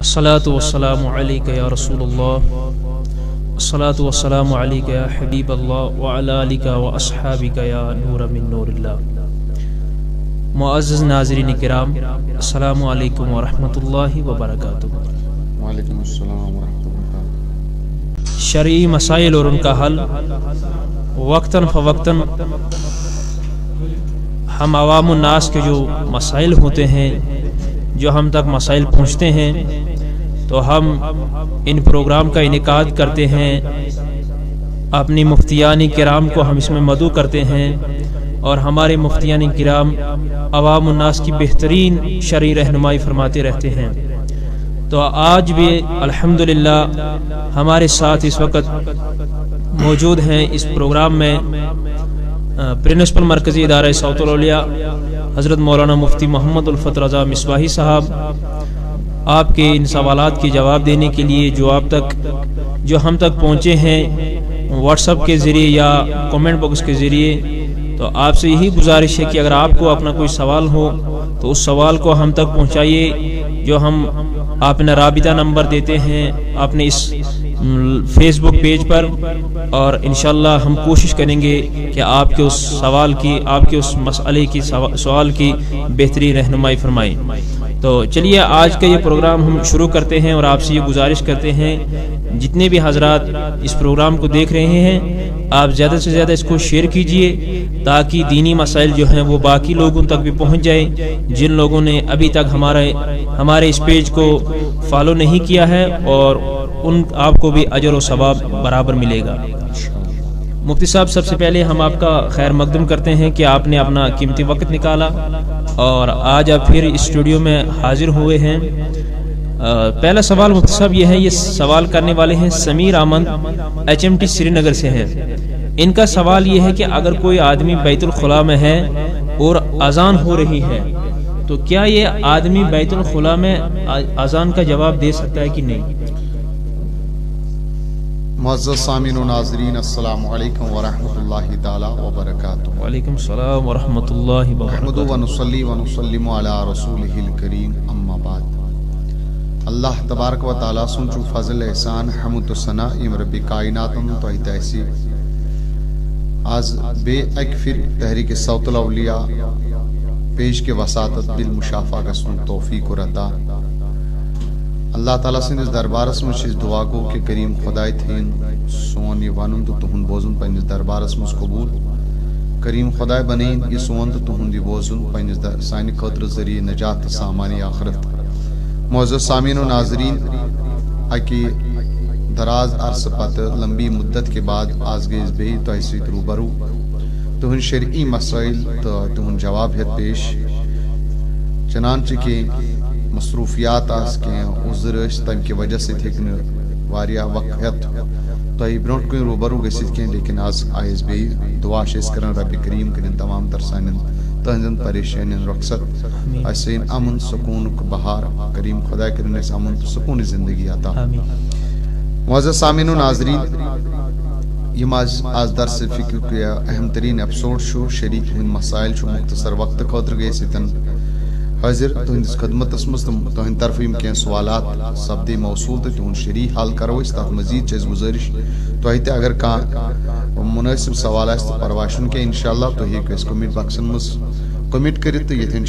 الصلاة والسلام عليك يا رسول الله الصلاة والسلام عليك يا حبيب الله وعلى آلك وأصحابك يا نور من نور الله. معزز ناظرین کرام، السلام علیکم ورحمۃ اللہ وبرکاتہ. وعلیکم السلام ورحمۃ اللہ. شرعی مسائل اور ان کا حل وقتاً فوقتاً ہم عوام الناس کے جو مسائل ہوتے ہیں، جو ہم تک مسائل پہنچتے ہیں، تو ہم ان پروگرام کا انعقاد کرتے ہیں. اپنی مفتیان کرام کو ہم اس میں مدعو کرتے ہیں اور ہمارے مفتیان کرام عوام الناس کی بہترین شرعی رہنمائی فرماتے رہتے ہیں. تو آج بھی الحمدللہ ہمارے ساتھ اس وقت موجود ہیں اس پروگرام میں پرنسپل مرکزی ادارہ صوت الاولیاء حضرت مولانا مفتی محمد الفت رضا مصباحی صاحب. آپ کے ان سوالات کے جواب دینے کے لیے جو ہم تک پہنچے ہیں واٹس ایپ کے ذریعے یا کمنٹ باکس کے ذریعے، تو آپ سے یہی گزارش ہے کہ اگر آپ کو اپنا کوئی سوال ہو تو اس سوال کو ہم تک پہنچائیے. جو ہم اپنا رابطہ نمبر دیتے ہیں اپنے اس فیس بک پیج پر، اور انشاءاللہ ہم کوشش کریں گے کہ آپ کے اس سوال کی، آپ کے اس مسئلے کی سوال کی بہترین رہنمائی فرمائیں. تو چلیے آج کا یہ پروگرام ہم شروع کرتے ہیں، اور آپ سے یہ گزارش کرتے ہیں جتنے بھی حضرات اس پروگرام کو دیکھ رہے ہیں، آپ زیادہ سے زیادہ اس کو شیئر کیجئے تاکہ دینی مسائل جو ہیں وہ باقی لوگوں تک بھی پہنچ جائیں. جن لوگوں نے ابھی تک ہمارے اس پیج کو فالو نہیں کیا ہے، اور آپ کو بھی اجر و ثواب برابر ملے گا. مفتی صاحب، سب سے پہلے ہم آپ کا خیر مقدم کرتے ہیں کہ آپ نے اپنا قیمتی وقت نکالا اور آج آپ پھر اسٹوڈیو میں حاضر ہوئے ہیں. پہلا سوال مفتی صاحب یہ ہے، یہ سوال کرنے والے ہیں سمیر احمد HMT سری نگر سے ہیں. ان کا سوال یہ ہے کہ اگر کوئی آدمی بیت الخلاء میں ہے اور اذان ہو رہی ہے تو کیا یہ آدمی بیت الخلاء میں اذان کا جواب دے سکتا ہے کہ نہیں؟ معزز سامعین و ناظرین، السلام علیکم ورحمۃ اللہ تعالی وبرکاتہ. وعلیکم السلام ورحمۃ اللہ وبرکاتہ. نحمده ونصلی ونسلم علی رسولہ الکریم، اما بعد. اللہ تبارک و تعالی سن چو فضل احسان حمد و ثنا یم رب کائناتم توہی تحصیل آز بے ایک پھر تحریک صوت الاولیاء پیش کے وساطت بالمشافہ گسن توفیق و رتا. اللہ تعالیٰ سن اس دربارس میں چیز دعا کو کہ کریم خدای تھین سون یہ وانن تو تہن بوزن پنجس دربارس میں قبول. کریم خدای بنین یہ سون تو تہن دی بوزن پنجس سانی خطر ذریعہ نجات سامانی آخرت. معزز سامعین و ناظرین، اکی دراز عرص پتہ لمبی مدت کے بعد آز گئیز بے تو ایسی روبرو تہن شرعی مسائل تو تہن جواب ہے پیش. چنانچہ کہ مصروفیات آس کے عذر اس تم کی وجہ سے تھے واریا وقت تو یہ برونٹ کوئی روبرو گسید کے، لیکن آز آئیز بھی دعا شیز کرن رب کریم کرن تمام ترسانن تہنزن پریشانین رخصت ایسین امن سکون بہار. کریم خدا کرن اس امن سکون زندگی آتا. معزز سامعین و ناظرین، یہ آز درس فکر کیا اہم ترین ایپسوڈ شو شریک ہن مسائل شو مختصر وقت خاطر گئے ستن حاضر تہندس خدمت اسمس تہند طرف کیا سوالات سپدے موصول تو تہند شرعی حل کرو اس تک مزید چیز گزارش تہ تہ اگر کان مناسب سوال آس تو پرواہ چھنہ کہ انشاءاللہ تھی ہیکو اس کمنٹ باکسن مز کمنٹ کرت تو یتھن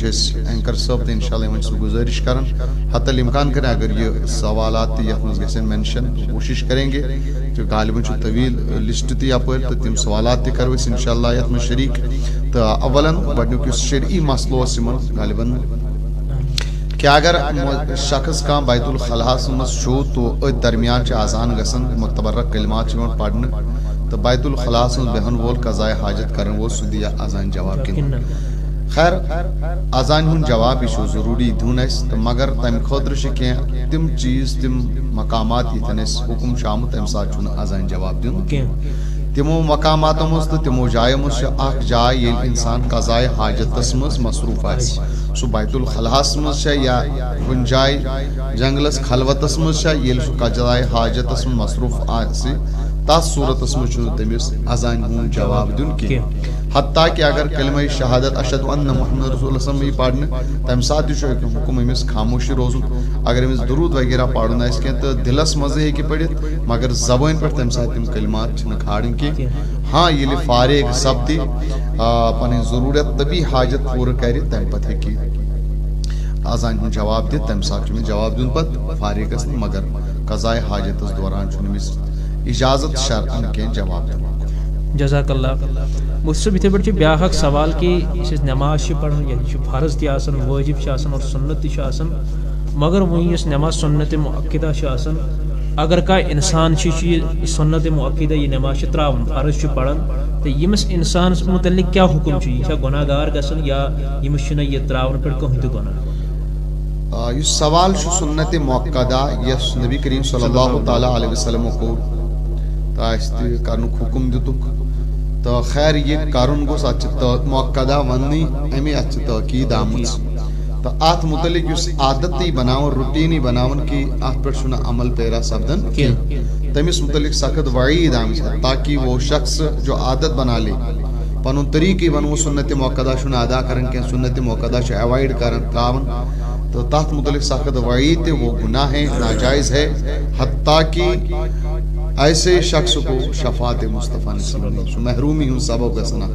اینکر صاحب تو انشاءاللہ یمن سہ گزارش کرن حتی الامکان کریں اگر یہ سوالات یتھ مز گژھن مینشن کوشش کریں گے تو غالباً چھ طویل لسٹ تہ یپر تو تم سوالات تہ کرو اس انشاءاللہ یتھ مز شریک. تو اولا گۄڈنیُک یُس شرعی مسلہٕ اوس یمن غالباً کہ اگر شخص کان بیت الخلاء مز چھُ تو ات درمیان چھ اذان گژھان متبرک کلمات چھ یوان پڑھنہٕ تو بیت الخلاء مز بہن وول قضائے حاجت کرن وول سہ دیا اذان جواب کن. خیر اذان ہن جواب یہ ضروری دون اس تو مگر تمہ خاطر کی تم چیز تم مقامات یتن اس حکم شامت تمہ سات چھُنہٕ اذان جواب دین. تمو مقاماتو مز تو تمو جایو مز اخ جائے یل انسان قضائے حاجتس مز مصروف آس. سہ بیت الخلاء مز یا کن جائے جنگلس خلوتس مز یل سہ قضائے حاجتس مز مصروف آس تس صورتس مجھ تمس اذان ہند جواب دن کی حتیٰ کہ اگر کلمہ شہادت اشہد ان محمد رسول اللہ صلی اللہ علیہ وسلم پڑھنے تمہ سات حکم امس خاموشی روزن اگر امس درود وغیرہ پڑھن آس کی تو دلس مزے ہیکہ پڑھت مگر زبان پہ تمہ سات تم کلمات کھاڑن کی ہاں یل فارغ سپدی پن ضرورت طبی حاجت پور کر تمہ پتہ ہیکہ اذان ہند جواب دت تمہ سات جواب دن پتہ فارغ گھس مگر قضاء حاجتس دوران امس اجازت شرعن کی جواب دن جزاک اللہ مصطفی اتھے پہ بیاا اخ سوال کہ اس نماز پڑھان یہ فرض تہ واجب اور سنت تہ مگر وہیں اس نماز سنت مؤکدہ اگر کھانا انسان سنت مؤکدہ یہ نماز تراون فرض پڑھان تو یمس انسان متعلق کیا حکم یہ گناہ گار گھن یا یمس یہ تراون پہ کہیں تہ گناہ یہ سوال سنت مؤکدہ یس نبی کریم صلی اللہ تعالی علیہ وسلم کو کرن حکم دتک تو خیر یہ کرن گوس ات مؤکدہ وننی امی ات تاکید آمت تو ات متعلق اس عادتی بناون روٹینی بناون کہ ات پہ عمل پیرا سپدن کی تمس متعلق سخت وعید آمت تاکہ وہ شخص جو عادت بنا لے پن طریقے بن وہ سنت مؤکدہ ادا کرن کی سنت مؤکدہ اوائڈ کرن تراون تو تحت متعلق سخت وعید وہ گناہ ہے ناجائز ہے حتیٰ کہ ایسے شخص کو شفاعت مصطفیٰ نصیب محرومی ہوں سبب گسنا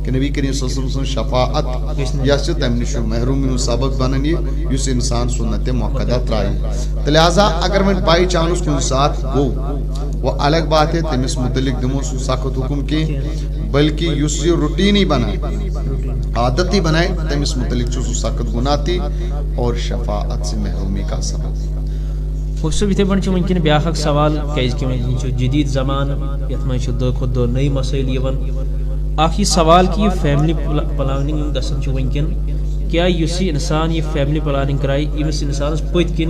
کہ نبی کریم صلی اللہ علیہ وسلم شفاعت یس تم نش محرومی ہوں سبب بنن یہ اس انسان سنت مؤکدہ ترائی لہذا اگر میں بائی چانس کن ساتھ گو وہ الگ بات ہے تمس متعلق دمو سخت حکم کی بلکہ اس یہ روٹینی بنائے عادتی بنائے تمس متعلق سخت گناہ تھی اور شفاعت سے محرومی کا سبب مصطفی اتھے پہ ونکن بیاا اخ سوال کہ جدید زمان یت من دہ کھت دہ نئی مسائل اخ یہ سوال کہ یہ فیملی پلاننگ گھن ونکن کیا اس انسان یہ فیملی پلاننگ کرائے امس انسانس پت کن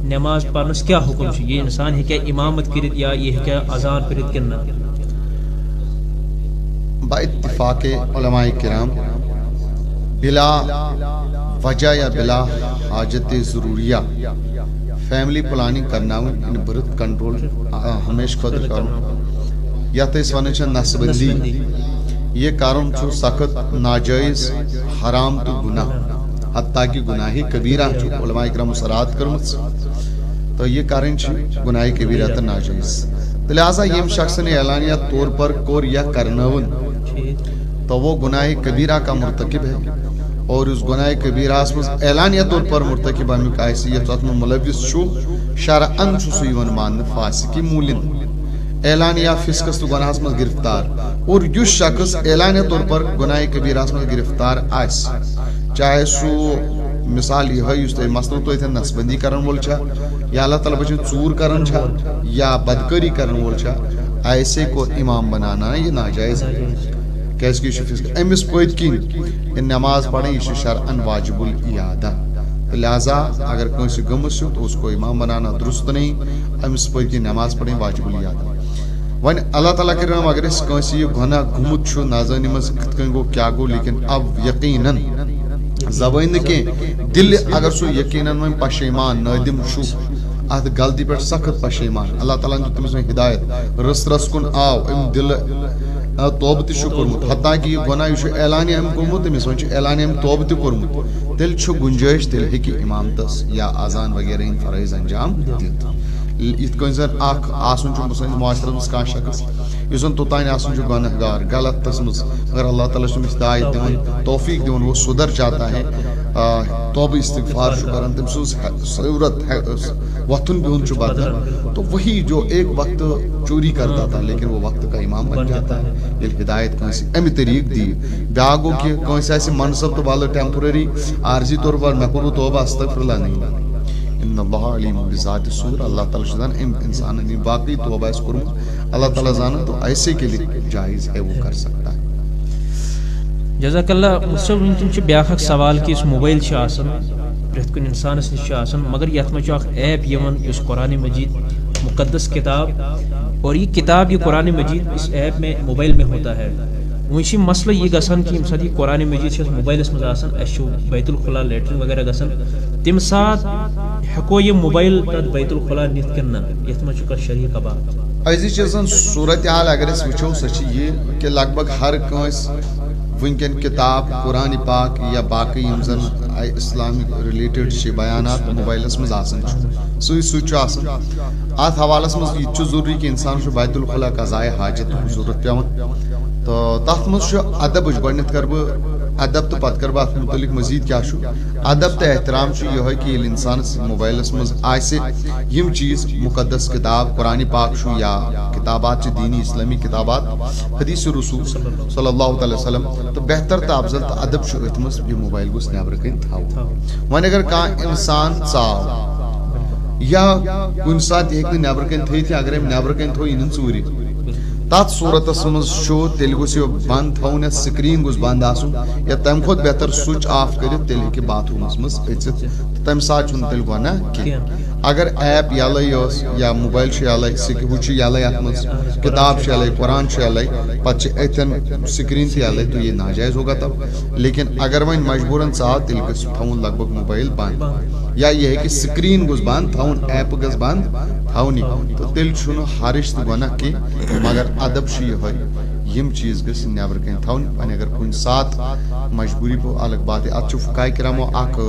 نماز پڑھنس کیا حکم یہ انسان ہیکیا امامت کرت یا یہ ہیکیا اذان پڑھت کن نہ با اتفاق علماء کرام بلا وجہ یا بلا حاجت ضروریہ فیملی پلاننگ کرنا برتھ کنٹرول ہمیشہ خطر کرن یا تو اس ونن نسل بندی یہ کرن سخت ناجائز حرام تو گناہ حتیٰ کہ گناہ کبیرہ علماء کرام مصرات کرمت تو یہ کرن گناہ کبیرہ تو ناجائز لہذا یم شخص نے اعلانیہ طور پر کور یا کرنون تو وہ گناہ کبیرہ کا مرتکب ہے اور اس گناہ کبیرہ اعلانیہ طور پر مرتکب امیک حیثیت ات ملوث شرعن سیون مان فاسقی مولن اعلانیہ فسقس تو گناہس مز گرفتار اور اس شخص اعلانیہ طور پر گناہ کبیرہ مز گرفتار آس چاہے سو مثال یہ مسئلہ تو اتنے نسبندی کرن وول چھا یا اللہ تعالیٰ بچن ژور کرن چھا یا بدکاری کرن وول چھا ایسے کو امام بنانا یہ ناجائز ہے کیس کی فسق امس پت کن نماز پڑھیں یہ شرعن واجب الاعادہ لہذا اگر کنسی گمس تو اس کو امام بنانا درست نہیں امس پت کن نماز پڑھیں واجب الاعادہ ون اللہ تعالیٰ کرم اگر اس کنسی یہ گناہ گھمت چھو نازانی مز کت کن گو کیا گو لیکن اب یقیناً زبان کے دل اگر سو یقیناً میں پشیمان نادم چھو ات غلطی پر سخت پشیمان اللہ تعالیٰ نے تمس ہدایت رس رس کن آو ام دل توبہ تہ کورمت حتیٰ کہ یہ گناہ یہ اعلانیہ ام کورمت تمس ون اعلانیہ توبہ تہ کورمت تیل گنجائش تیل ہیکہ امامتس یا اذان وغیرہ ان فرائض انجام دت ات کن زن اخ آسن سن معاشرس مز کان شخص اس زن توتان آسن گناہ گار غلط تس مز اگر اللہ تعالیٰ تمس ہدایت دون توفیق دون وہ سدھر جاتا ہے توبہ استغفار کران تم سن ضرورت وتھن بہن بدل تو وہی جو ایک وقت چوری کرتا تھا لیکن وہ وقت کا امام بن جاتا ہے یہ ہدایت کنسی امی طریق دی بیاا گو کہ کنسی ایسی منصب تو والا ٹیمپرری عارضی طور پر میں کروں توبہ استغفر اللہ نہیں ان اللہ علیم بذات الصدور اللہ تعالیٰ شدان انسان نے باقی توبہ اس کروں اللہ تعالیٰ جانا تو ایسے کے لیے جائز ہے وہ کر سکتا ہے جزاک اللہ مصطفی ونکن بیاا اخ سوال کہ اس موبائل پریت کن انسانس نش مگر یت مجھ ایپ اس قرآن مجید مقدس کتاب اور یہ کتاب یہ قرآن مجید اس ایپ میں موبائل میں ہوتا ہے وہی مسئلہ یہ گھن کہ یم سات یہ قرآن مجید موبائلس مز بیت الخلا لیٹرن وغیرہ گھن تم سات ہیکو یہ موبائل تر بیت الخلا نت کن یت مجھ شریع کباب أزِچ صورت حال اگر أسۍ وٕچھو سۄ چھِ یہِ کہِ لگ بگ ہر کٲنٛسہِ وٕنکٮ۪ن کِتاب قرآنِ پاک یا باقٕے یِم زن اسلامک رِلیٹڈ چھِ بیانات موبایلس منٛز آسان چھُ سُے چھُ آسان اتھ حوالس منٛز یہِ تہِ چھُ ضروٗری کہِ اِنسان چھُ بیت الخلا قضایہِ حاجت ضروٗرت پیٚوان تہٕ تتھ منٛز چھُ ادبٕچ گۄڈٕنٮ۪تھ کرٕ بہٕ ادب تہٕ پتہٕ کرٕ بہٕ اتھ متعلق مزید کیٛاہ چھُ ادب تہٕ احترام چھُ یِہوے کہِ ییٚلہِ انسانس موبایلس منٛز آسہِ یِم چیٖز مُقدس کِتاب قرآنِ پاک چھُ یا کتابات چھِ دیٖنی اسلامی کتابات حدیث رسول صلی اللہ تعالیٰ وسلم تہٕ بہتر تہٕ افضل تہٕ ادب چھُ أتھۍ منٛز یہِ موبایل گوٚژھ نٮ۪برٕ کَنۍ تھاوُن وۄنۍ اگر کانٛہہ انسان ژاو یا کُنہِ ساتہٕ یہِ ہیٚکہِ نہٕ نٮ۪برٕ کَنۍ تھٲیِتھ یا اگر أمۍ نٮ۪برٕ کَنۍ تھوٚو یہِ نہٕ ژوٗرِ تتھ صورتس منٛز چھُ تیٚلہِ گوٚژھ یہِ بنٛد تھاوُن یا سکریٖن گوٚژھ بنٛد آسُن یا تمہِ کھۄتہٕ بہتر سُچ آف کٔرِتھ تیٚلہِ ہیٚکہِ باتھ روٗمس منٛز أژِتھ تہٕ تمہِ ساتہٕ چھُنہٕ تیٚلہِ گۄناہ کینٛہہ اگر ایپ یلے ٲس یا موبایل چھُ یلے ہُہ چھُ یلے اتھ منٛز کتاب چھِ یلے قرآن چھُ یلے پتہٕ چھِ أتھٮ۪ن سکریٖن تہِ یلے تو یہ ناجائز ہوگا تب لیکن اگر وۄنۍ مجبوٗرن ژاو تیٚلہِ گژھِ تھاوُن لگ بگ موبایل بنٛد یا یہِ ہیٚکہِ سکریٖن گوٚژھ بنٛد تھاوُن ایپہٕ گژھِ بنٛد تھاونی تہٕ تیٚلہِ چھُنہٕ حرٕج تہٕ گۄناہ کینٛہہ مگر ادب چھُ یِہوے یِم چیٖز گٔژھۍ نٮ۪برٕ کَنۍ تھاوٕنۍ وۄنۍ اگر کُنہِ ساتہٕ مجبوٗری گوٚو الگ بات اتھ چھُ فقہاء کرامو اکھ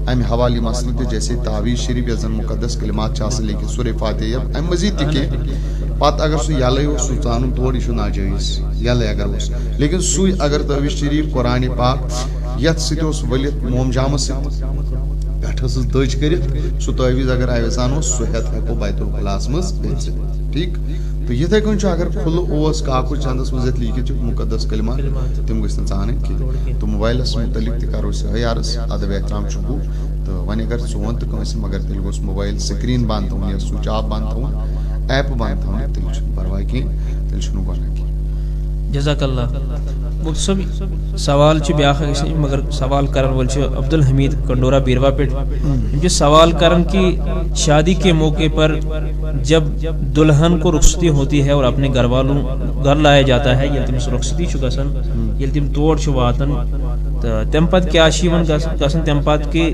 امہِ حوالہٕ یہِ مسلہٕ تہِ جیسے تعویٖذ شریٖف یۄس زن مُقدس کلمات چھِ آسان لیکن سورہ فاتحہ یا امہِ مزید تہِ کینٛہہ پتہٕ اگر سُہ یلے اوس سُہ ژانُن تورٕ یہِ چھُ ناجٲیز یلے اگر اوس لیکن سُے اگر تعویٖذ شریٖف قرآنِ پاک یتھ سۭتۍ اوس ؤلِتھ مومجامس سۭتۍ پٮ۪ٹھٕ ٲسٕس دٔج کٔرِتھ سُہ تعویٖذ اگر اَویزان اوس سُہ ہٮ۪تھ ہٮ۪کو بیت الخلاہس منٛز أژِتھ ٹھیٖک تہٕ یِتھے کٔنۍ چھُ اگر کھُلہٕ اوس کاکُد چندس منٛز یتھ لیٖکھِتھ چھُ مُقدس کلمات تِم گٔژھۍ نہٕ ژانٕنۍ کینٛہہ تہٕ موبایلس مُتعلق تہِ کرو أسۍ یِہوے عرض ادب احترام چھُ ہُہ تہٕ وۄنۍ اگر ژون تہٕ کٲنٛسہِ مگر تیٚلہِ گوٚژھ موبایل سکریٖن بنٛد تھاوُن یا سُچ آف بنٛد تھاوُن ایپہٕ بنٛد تھاونہِ تیٚلہِ چھُنہٕ پرواے کینٛہہ تیٚلہِ چھُنہٕ گۄناہ کینٛہہ جزاک اللہ مفتی صٲب سوال بیاکھ مگر سوال کرن وول عبد الحمید کنڈورا بیروا پہ سوال کرن کہ شادی کے موقع پر جب دلہن کو رخصتی ہوتی ہے اور اپنے گھر والوں گھر لایا جاتا ہے یل تمس رخصتی گژھان یل تم تور واتان تو تم پتہ کیا گژھان تم پتہ کہ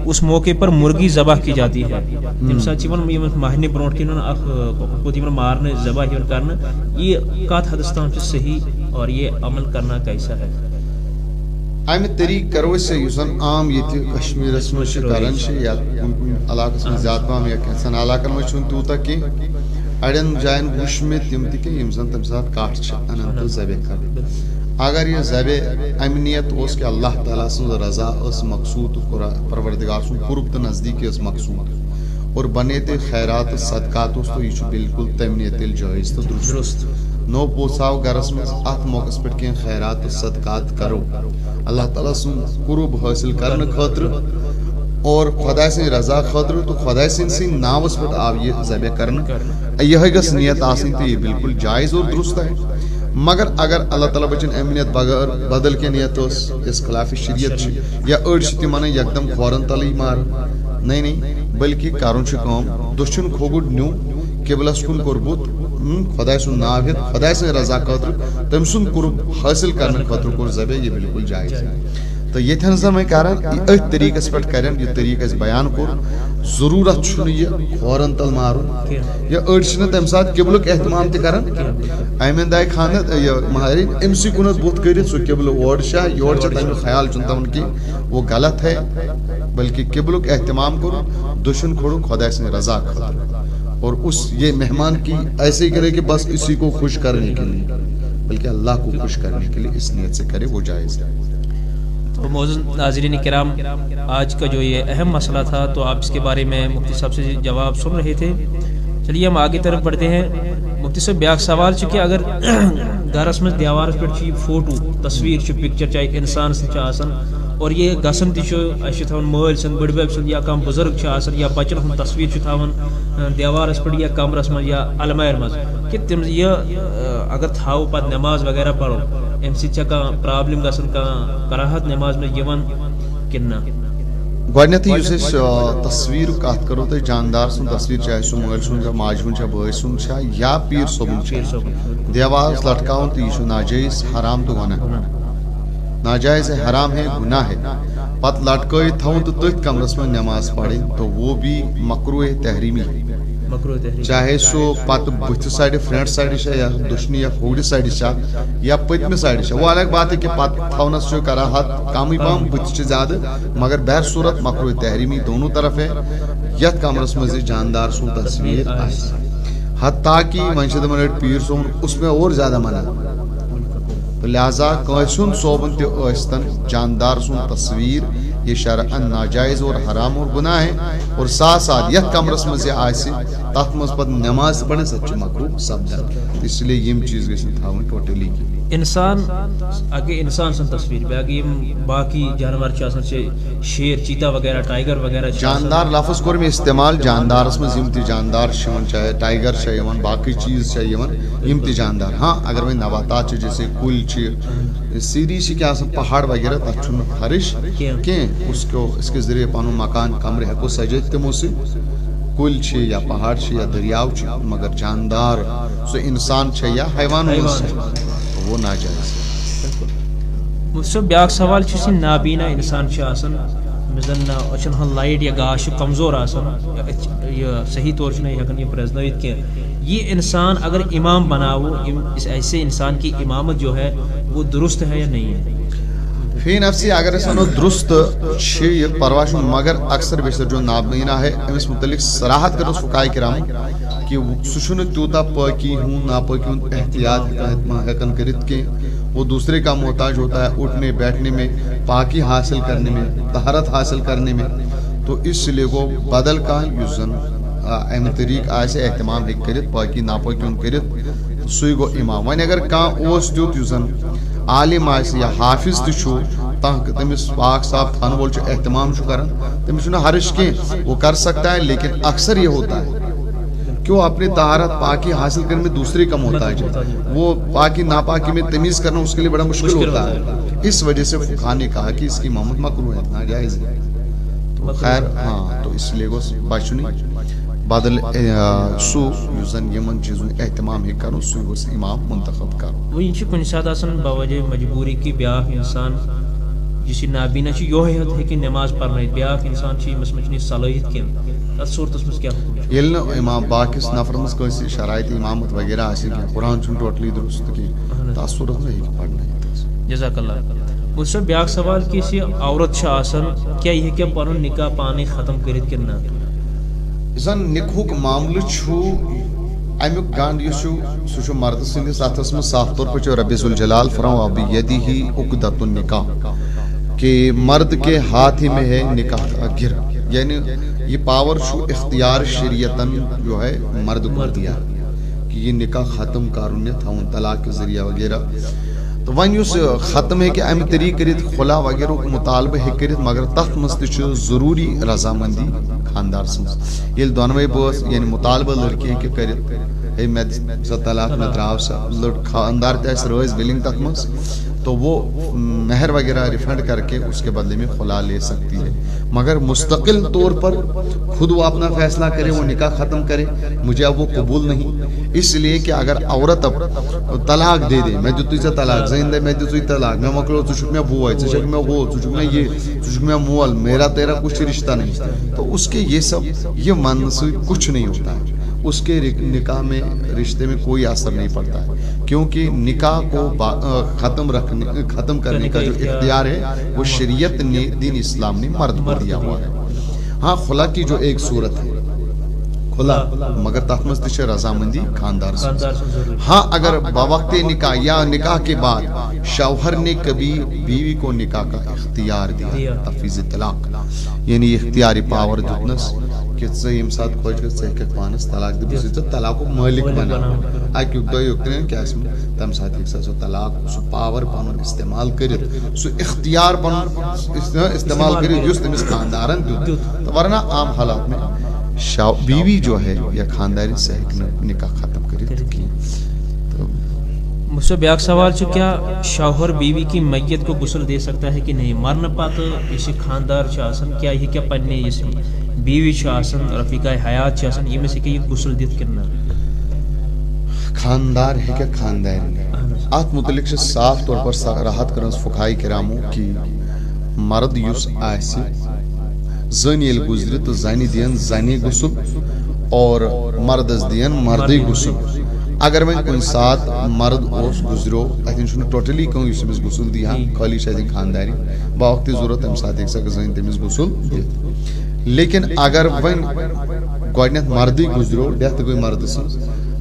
اس موقع پر مرغی ذبح کی جاتی ہے تم سات مہرنہ برونٹ کن مارنے ذبح کرنا یہ کت حدس تام صحیح اور یہ عمل کرنا کیسا ہے امہ طریقہ کرو أسۍ یُس زن عام ییٚتہِ کشمیٖرس منٛز چھِ کران چھِ یا کُنہِ کُنہِ علاقس منٛز زیادٕ پہم یا کینٛژن علاقن منٛز چھُنہٕ تیوٗتاہ کینٛہہ اڑٮ۪ن جاین وٕچھ مےٚ تِم تہِ کینٛہہ یِم زن تمہِ ساتہٕ کٹھ چھِ انان تہٕ ذبح کران اگر یہ ذبح امہِ نیت اوس کہ اللہ تعالیٰ سٕنٛز رضا ٲس مقصوٗد پروردگار سُنٛد قرب تہٕ نزدیٖکی ٲس مقصوٗد اور بنے تہِ خیرات تہٕ صدقات اوس تہٕ یہِ چھُ بالکل تمہِ نیت تیٚلہِ جٲیز تہٕ درست نو پوژھاو گرس منٛز اتھ موقعس پٮ۪ٹھ کینٛہہ خیرات تہٕ صدقات کرو اللہ تعالیٰ سُنٛد قرب حٲصِل کرنہٕ خٲطرٕ اور خۄداے سٕنٛدِ رضا خٲطرٕ تہٕ خۄداے سٕنٛدۍ ناوس پٮ۪ٹھ آو یہِ ذبح کرنہٕ یِہے گٔژھ نیت آسٕنۍ تہٕ یہِ بالکل جایز اور درست ہے مگر اگر اللہ تعالیٰ بچن امہِ نیت بغٲر بدل کینٛہہ نیت ٲس یۄس خلاف شریعت چھِ یا أڑۍ چھِ تِم ونان یکدم کھورن تلٕے مارن نہیں بلکہ کرُن چھُ کٲم دٔچھُن کھوٚگُر نیوٗ قبلس کُن کوٚر بُتھ خۄداے سُنٛد ناو ہٮ۪تھ خۄداے سٕنٛدِ رضا خٲطرٕ تٔمۍ سُنٛد قرب حٲصِل کرنہٕ خٲطرٕ کوٚر ذبح یہِ بالکل جایز تہٕ ییٚتھٮ۪ن زن وۄنۍ کرن أتھۍ طریٖقس پٮ۪ٹھ کرن یہِ طریٖقہٕ اسہِ بیان کوٚر ضروٗرت چھُنہٕ یہِ کھورن تل مارُن یا أڑۍ چھِنہٕ تمہِ ساتہٕ قبلُک احتمام تہِ کران أمِس آیہِ خانٛدر یہِ مہرٮ۪ن أمسٕے کُنتھ بُتھ کٔرِتھ سُہ قبلہٕ اورٕ چھا یورٕ چھا تمیُک خیال چھُنہٕ تمن کینٛہہ وہ غلط ہے بلکہ قبلُک احتمام کوٚر دٔچھُن کھوٚڑُن خۄداے سٕنٛدِ رضا خٲطرٕ اور اس یہ مہمان کی ایسے ہی کرے کہ بس اسی کو خوش کرنے کے لیے بلکہ اللہ کو خوش کرنے کے لیے اس نیت سے کرے وہ جائز ہے تو معزز ناظرین کرام آج کا جو یہ اہم مسئلہ تھا تو آپ اس کے بارے میں مفتی صاحب سے جواب سن رہے تھے چلیے ہم آگے طرف بڑھتے ہیں مفتی صاحب بیاکھ سوال چھ کہ اگر گھرس میں دیوارس پہ فوٹو تصویر پکچر چاہے انسان سن آسان اور یہ گسن تہ مل سن بڑ بب سن یا کم بزرگ آسان یا بچن ہند تصویر تھاون دیوارس پہ یا کمرس من یا المارِ مز کہ تم یہ اگر تھاو پتہ نماز وغیرہ پڑھو ام سہ پرابلم گھن کراہت نماز میں یوان کن نہ گۄڈنیٚتھٕے یُس أسۍ تصویٖرُک کتھ کرو تۄہہِ جاندار سُنٛد تصویٖر چاہے سُہ مٲلۍ سُنٛد چھا ماجہِ ہُنٛد چھا بٲے سُنٛد چھا یا پیٖر صٲبُن چھا دیوارس لٹکاوُن تہٕ یہِ چھُ ناجٲیز حرام تہٕ گۄناہ ناجائز ہے حرام ہے گناہ ہے پتہٕ لٹکٲیِتھ تھاوُن تہٕ تٔتھۍ کمرس منٛز نماز پڑھٕنۍ تو وہ بھی مکروہ تحریمی چاہے سو پتہ بت سائڈ فرنٹ سائڈ یا دشنی یا کھوڑ سائڈ یا پتم سائڈ وہ الگ بات ہے کہ پتہ تھونس کراہت کم پہم بت زیادہ مگر بہر صورت مکروہ تحریمی دونوں طرف ہے یت کمرس مز جاندار سن تصویر حتیٰ کہ ون پیر صوبن اس میں اور زیادہ منع لہذا کن صوبن تستن جاندار سن تصویر یہ شرعن ناجائز اور حرام اور گناہ ہے اور ساتھ ساتھ یت کمرس مز تک مز پہ نماز پڑھنے سچ مکروہ سپدان اس لیے یم چیز گھن تھاون ٹوٹلی انسان اگر انسان سن تصویر باقی باقی جانور شیر چیتا وغیرہ ٹائگر وغیرہ جاندار لفظ کور میں استعمال جاندارس میں یم تہ جاندار چاہے ٹائگر باقی چیز یم تہ جاندار ہاں اگر وی نباتات جیسے کل سیری کیا پہاڑ وغیرہ تک خرش کی اس کے ذریعے پن مکان کمرے ہیکو سجت تمو سے کل یا پہاڑ یا دریاو مگر جاندار سو انسان یا حیوان وہ ناجائز مجھ سے بیاق سوال چھ نابینا انسان زن اچھن ہن لائٹ یا گاش کمزور یہ صحیح طور سے ہیکن یہ پرزنویت کہ یہ انسان اگر امام بناو اس ایسے انسان کی امامت جو ہے وہ درست ہے یا نہیں ہے فی نفسی اگر اس ونو درست یہ پرواہ مگر اکثر بیشتر جو نابینا ہے امس متعلق صراحت کرو فقہاء کرام کہ سہ تیوتا پاکی ہوں ناپاکی ہوں احتیاط ہیکن کرت کہ وہ دوسرے کا محتاج ہوتا ہے اٹھنے بیٹھنے میں پاکی حاصل کرنے میں طہارت حاصل کرنے میں تو اس لیے کو بدل کا یوزن ام طریق آسے اہتمام ہیک کرت پاکی ناپاکی ہوں کرت سوئی گو امام ون اگر کان اوس دیت یوزن عالم آسے یا حافظ تشو تمس پاک صاف تھان وول اہتمام کران تمس حرش کی وہ کر سکتا ہے لیکن اکثر یہ ہوتا ہے کیوں اپنی طہارت پاکی حاصل کرنے میں دوسرے کا محتاج ہے وہ پاکی ناپاکی میں تمیز کرنا اس کے لیے بڑا مشکل ہوتا ہے اس وجہ سے فقہاء نے کہا کہ اس کی امامت مکروہ ہے ناجائز ہے تو خیر ہاں تو اس لیے بچنی بدل سو یوزن یمن چیزوں اہتمام ہی کرو سو گوس امام منتخب کرو وہ یہ کن ساتھ آسان بوجہ مجبوری کی بیاق انسان جس نابینا یہ ہے کہ نماز پڑھنا بیاق انسان مسمچنی صلاحیت کی صورتس مز کیا یل امام باقس نفر مز کسی شرائط امامت وغیرہ آسے کہ قرآن چھ ٹوٹلی درست کی تس صورت میں ہیکہ پڑھنا جزاک اللہ مجھ سے بیاق سوال کہ عورت آسان کیا یہ کہ پن نکاح پانے ختم کرت کہ نہ زن نکاح معاملہ امیک گانڈ سہ مرد سندس اتھس مز صاف طور پر رب ذوالجلال فرمایا بیدہ عقدۃ النکاح کہ مرد کے ہاتھ ہی میں ہے نکاح کا گر یعنی یہ پاور اختیار شریعتن جو ہے مرد کو دیا کہ یہ نکاح ختم کرن تھون طلاق کے ذریعہ وغیرہ تو ون اس ختم ہے کہ ام طریق کرت خلا وغیرہ مطالبہ ہے کرت مگر تخت مز ضروری رضامندی خاندار سمز یل دونوے بس یعنی مطالبہ لڑکی ہے کہ کرت ہے میں سا طلاق میں تراو سا خاندار تیس روز ولنگ تک مز تو وہ مہر وغیرہ ریفنڈ کر کے اس کے بدلے میں خلا لے سکتی ہے مگر مستقل طور پر خود وہ اپنا فیصلہ کرے وہ نکاح ختم کرے مجھے اب وہ قبول نہیں اس لیے کہ اگر عورت اب طلاق دے دے میں دیتی ژے طلاق زندہ میں دیتی طلاق میں مکلو ژٕ چھُکھ مےٚ بوے ژٕ چھکھ مےٚ ہو ژٕ چھکھ مےٚ یہ ژٕ چھکھ مےٚ مول میرا تیرا کچھ رشتہ نہیں تو اس کے یہ سب یہ من سے کچھ نہیں ہوتا ہے اس کے نکاح میں رشتے میں کوئی اثر نہیں پڑتا ہے کیونکہ نکاح کو ختم کرنے کا جو اختیار ہے وہ شریعت نے دین اسلام نے مرد کو دیا ہوا ہے ہاں خلا کی جو ایک صورت ہے کھلا مگر تحت مز تش رضامندی خاندار ہاں اگر بوقت نکاح یا نکاح کے بعد شوہر نے کبھی بیوی کو نکاح کا اختیار دیا تفویض طلاق یعنی اختیاری پاور دیتنس کہ یم سات خوش گھر ژٕ پانس طلاق دِ بہٕ ژٕ طلاقُک مٲلِک بناو اکیُک دۄیُک ترٛیٚیُک کیٛاہ آسہِ تمہِ ساتہٕ ہیٚکہِ سۄ طلاق سُہ پاور پنُن استعمال کٔرِتھ سُہ اختیار پنُن استعمال کٔرِتھ یُس تٔمِس خاندارن دیُت تہٕ ورنہ عام حالات میں بیوی جو ہے یا خانداری سے نکاح ختم کرتی مجھ سے بیاق سوال کیا شوہر بیوی کی میت کو غسل دے سکتا ہے کہ نہیں مرنے پتہ اس خاندار کیا یہ کیا پننے اس بیوی رفیقہ حیات یہ میں سے کہ یہ غسل دیت کرنا خاندار ہے کیا خاندار ات متعلق صاف طور پر صراحت کرن فقہاء کرامو کی مرد یس آسی زن یل گزر تو زنی دین زنی غسل اور مردس دین مردی غسل اگر وۄنۍ کُنہِ ساتہٕ مرد اوس گُزریو اتٮ۪ن چھُنہٕ ٹوٹلی کانٛہہ یُس أمِس غسل دی ہا خٲلی چھِ اتٮ۪ن خاندارنۍ باوقتی ضروٗرت تمہِ ساتہٕ ہیٚکہِ سۄ زٔنۍ تٔمِس غسل دِتھ لیکن اگر وۄنۍ گۄڈنٮ۪تھ مردٕے گُزریو ڈیتھ گٔے مردٕ سٕنٛز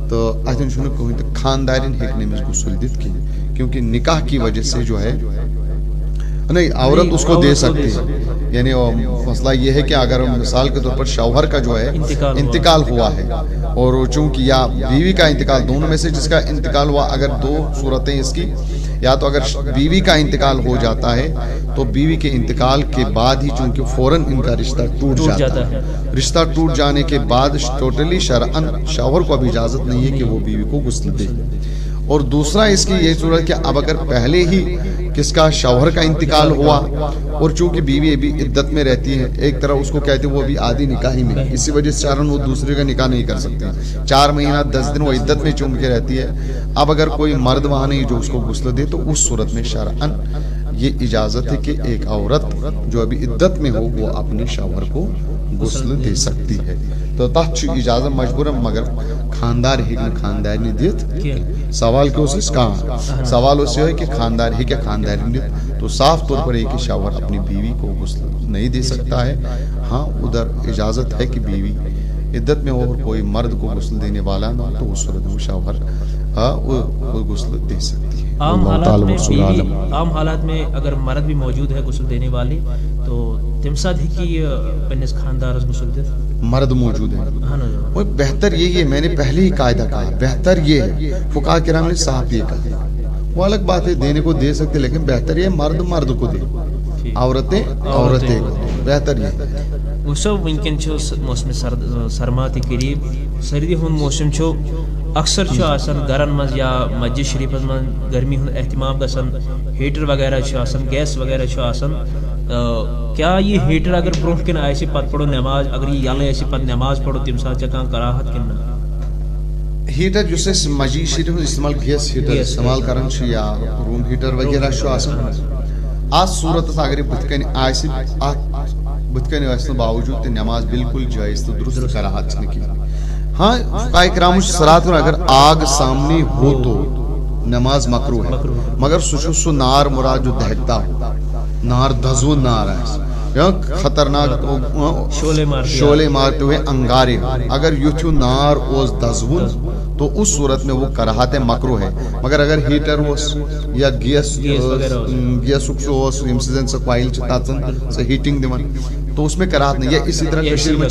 تو اتٮ۪ن چھُنہٕ کٕہٕنۍ تہِ خاندارین ہیٚکہِ نہٕ أمِس غسل دِتھ کِہیٖنۍ کیونکہ نکاح کی وجہ سے جو ہے نہیں عورت اس کو دے سکتی ہے یعنی مسئلہ یہ ہے کہ اگر مثال کے طور پر شوہر کا جو ہے انتقال ہوا ہے اور چونکہ یا بیوی کا انتقال دونوں میں سے جس کا انتقال ہوا اگر دو صورتیں اس کی یا تو اگر بیوی کا انتقال ہو جاتا ہے تو بیوی کے انتقال کے بعد ہی چونکہ فوراً ان کا رشتہ ٹوٹ جاتا ہے رشتہ ٹوٹ جانے کے بعد ٹوٹلی شرعاً شوہر کو اب اجازت نہیں ہے کہ وہ بیوی کو غسل دے اور دوسرا اس کی یہ صورت کہ اب اگر پہلے ہی کس کا شوہر کا انتقال ہوا اور چونکہ بیوی ابھی عدت میں رہتی ہے ایک طرح اس کو کہتے ہیں وہ ابھی آدھی نکاحی میں اسی وجہ سے شرعاً وہ دوسرے کا نکاح نہیں کر سکتے 4 مہینہ 10 دن وہ عدت میں چونکہ رہتی ہے اب اگر کوئی مرد وہاں نہیں جو اس کو غسل دے تو اس صورت میں شرعاً یہ اجازت ہے کہ ایک عورت جو ابھی عدت میں ہو وہ اپنے شوہر کو غسل دے سکتی ہے تو تتھ اجازت مجبور مگر خاندار ہیٚکہِ خاندارنہِ دِتھ سوال کیا اس کا سوال اس یہ ہے کہ خاندار ہیٚکہِ خاندارنہِ دِتھ تو صاف طور پر ایک شوہر اپنی بیوی کو غسل نہیں دے سکتا ہے ہاں ادھر اجازت ہے کہ بیوی عدت میں ہو اور کوئی مرد کو غسل دینے والا نہ تو اس صورت میں شوہر وہ غسل دے سکتی ہے عام حالات میں اگر مرد بھی موجود ہے غسل دینے والے تو تم ساتھ ہی کی پنس خاندارس غسل دت مرد موجود ہے وہ بہتر یہی ہے میں نے پہلے ہی قاعدہ کہا بہتر یہ ہے فقہاء کرام نے صاحب یہ کہا وہ الگ بات ہے دینے کو دے سکتے لیکن بہتر یہ مرد مرد کو دے عورتیں عورتیں کو بہتر یہ وچھو ونکن موسم سرما تہ قریب سردی ہند موسم اکثر گرن مز یا مسجد شریف من گرمی ہند اہتمام گژھان ہیٹر وغیرہ گیس وغیرہ کیا یہ ہیٹر اگر برو کن آسہ پتہ پڑو نماز اگر یہ یلے آسہ پتہ نماز پڑو تم سات کھانا کراہت کن ہیٹر جس مسجد شریف استعمال گیس ہیٹر استعمال کران یا روم ہیٹر وغیرہ آج صورت اگر بت کن بت کن باوجود نماز بالکل جائز تو درست کراہت کی ہاں فقہاء کرام صلاۃ اگر آگ سامنے ہو تو نماز مکروہ ہے مگر سہ نار مراد جو دہتا ہو نار دھزو نار ہے خطرناک شعلے مارتے ہوئے انگارے اگر یتھو نار اوس دزون تو اس صورت میں وہ کراہت مکروہ ہے مگر اگر ہیٹر اوس یا گیس یم سن سہ کوائل تچن سہ ہیٹنگ دِوان تو اس میں کراہت نہیں یا اسی طرح کشیر میں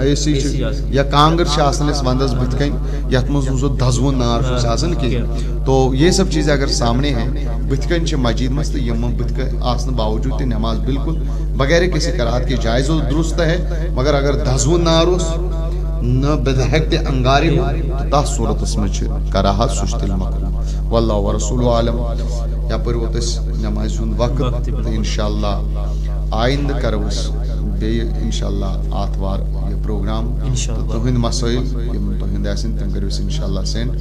اے سی یا کانگر اس وندس بت کن یت مز سہ دزون نار کی تو یہ سب چیزیں اگر سامنے ہیں بت کن مسجد مز تو یم بت کن آسن باوجود نماز بالکل بغیر کسی کراہت کے جائز و درست ہے مگر اگر دزون نار اس نہ بدہک تے انگاری ہو تو تس صورت میں کراہت سہ تیل مکروہ واللہ ورسولہ عالم یپر ووت نماز ہند وقت تو انشاءاللہ آئندہ کرو بی انشاءاللہ آتوار یہ پروگرام تہند مسائل یم تہند آسن تم کرو انشاءاللہ سینڈ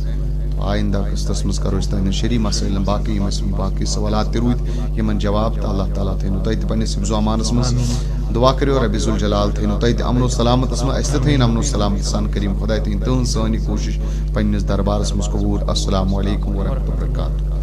تو آئندہ قسطس مز کرو تہند شری مسائل باقی سوالات تہ روٗدۍ یمن جواب تو اللہ تعالیٰ تھینو تہ تہ پننس حفظ و امانس مز دعا کرو رب ذوالجلال تھینو تہ امن و سلامتس مز اس تھین امن و سلامت سان کریم خدا تھین تہذ سانی کوشش پننس دربارس مز قبول السلام علیکم ورحمۃ اللہ وبرکاتہ